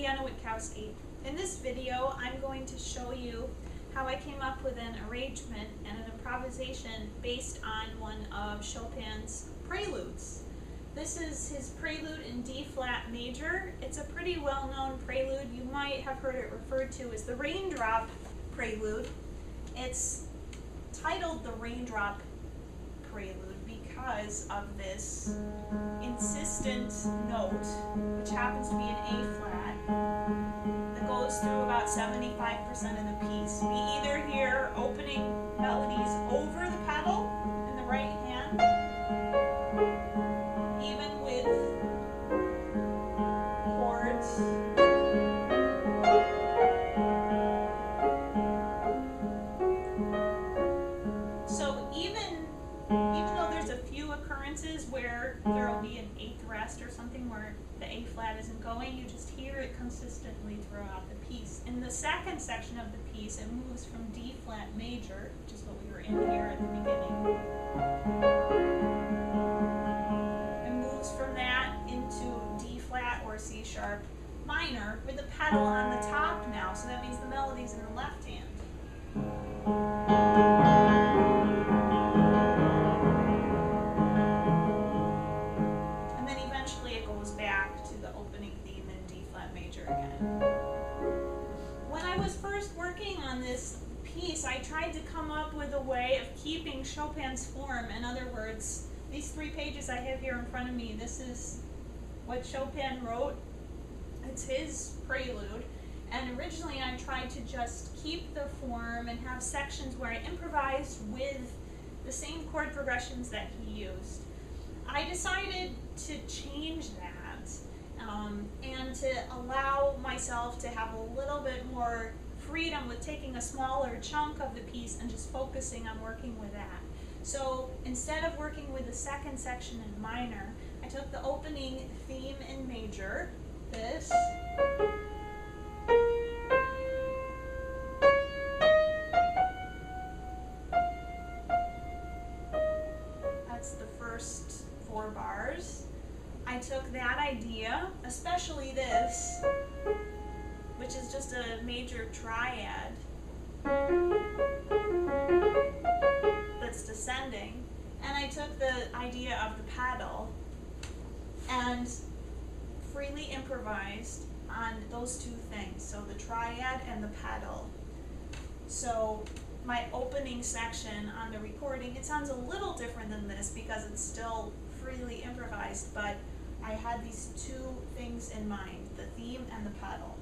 Deanna Witkowski. In this video, I'm going to show you how I came up with an arrangement and an improvisation based on one of Chopin's Preludes. This is his Prelude in D-flat major. It's a pretty well-known prelude. You might have heard it referred to as the Raindrop Prelude. It's titled the Raindrop Prelude because of this insistent note, which happens to be an A-flat, that goes through about 75% of the piece. We either hear opening melodies over the pedal in the right hand, even with chords, so even though there's a few occurrences where there will be an eighth rest or something where the A flat isn't going, you just hear it consistently throughout the piece. In the second section of the piece, it moves from D flat major, which is what we were in here at the beginning. It moves from that into D flat or C sharp minor with the pedal on the top now, so that means the melody's in the left hand. When I was first working on this piece, I tried to come up with a way of keeping Chopin's form. In other words, these 3 pages I have here in front of me, this is what Chopin wrote. It's his Prelude. And originally I tried to just keep the form and have sections where I improvised with the same chord progressions that he used. I decided to change that. And to allow myself to have a little bit more freedom with taking a smaller chunk of the piece and just focusing on working with that. So instead of working with the second section in minor, I took the opening theme in major, this, that's the first 4 bars. I took that idea, especially this, which is just a major triad that's descending, and I took the idea of the pedal and freely improvised on those 2 things, so the triad and the pedal. So my opening section on the recording, it sounds a little different than this because it's still freely improvised, but I had these 2 things in mind, the theme and the pedal.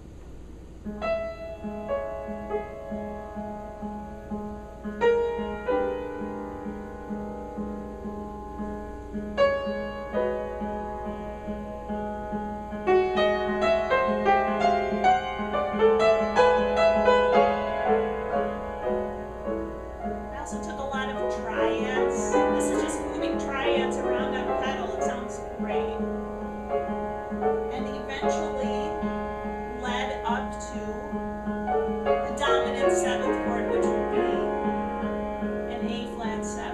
I also took a lot of triads. This is just moving triads around on a pedal. It sounds great. And eventually led up to the dominant 7th chord, which would be an A flat 7.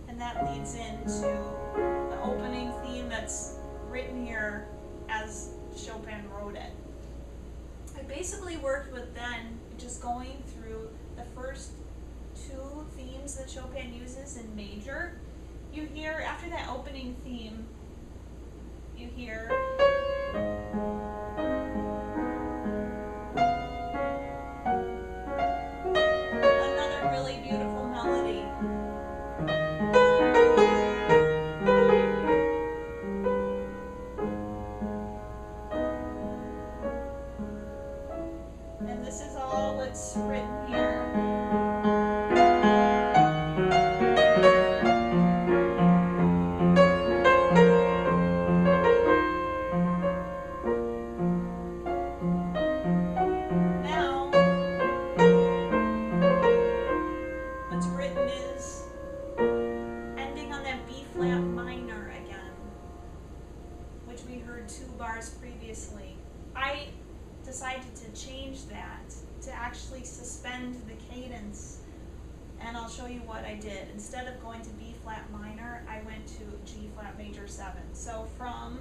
And that leads into the opening theme that's written here as Chopin wrote it. I basically worked with then just going through the first 2 themes that Chopin uses in major. You hear, after that opening theme, you hear another really beautiful melody. And this is all what's written here. Previously, I decided to change that to actually suspend the cadence And I'll show you what I did. Instead of going to B flat minor, I went to G flat major 7. So from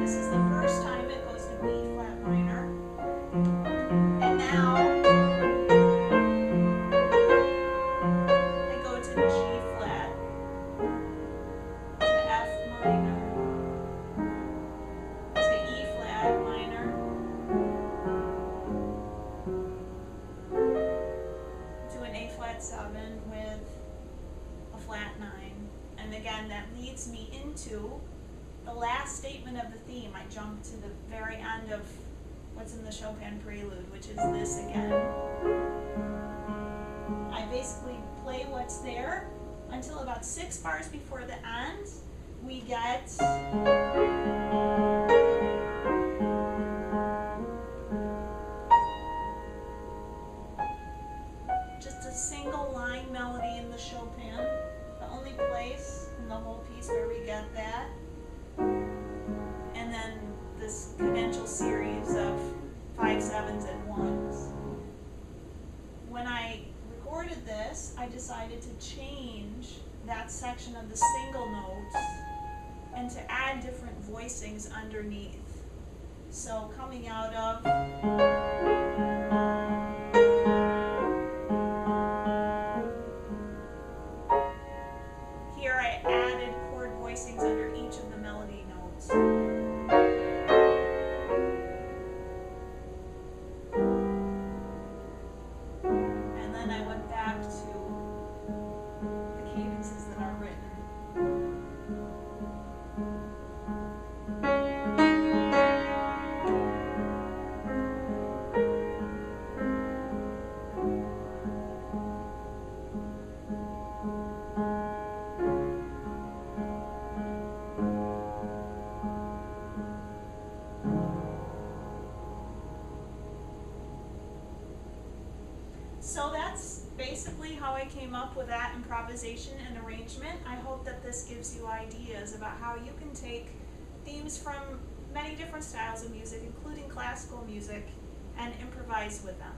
this is the first time it goes to B flat minor. And now I go to G flat to F minor. Again, that leads me into the last statement of the theme. I jump to the very end of what's in the Chopin Prelude, which is this again. I basically play what's there until about 6 bars before the end. We get just a single line melody in the Chopin. The only place in the whole piece where we get that. And then this cadential series of 5 7s and 1s. When I recorded this, I decided to change that section of the single notes and to add different voicings underneath. So coming out of under each of the melody notes. And then I went back to the cadences that are written. So that's basically how I came up with that improvisation and arrangement. I hope that this gives you ideas about how you can take themes from many different styles of music, including classical music, and improvise with them.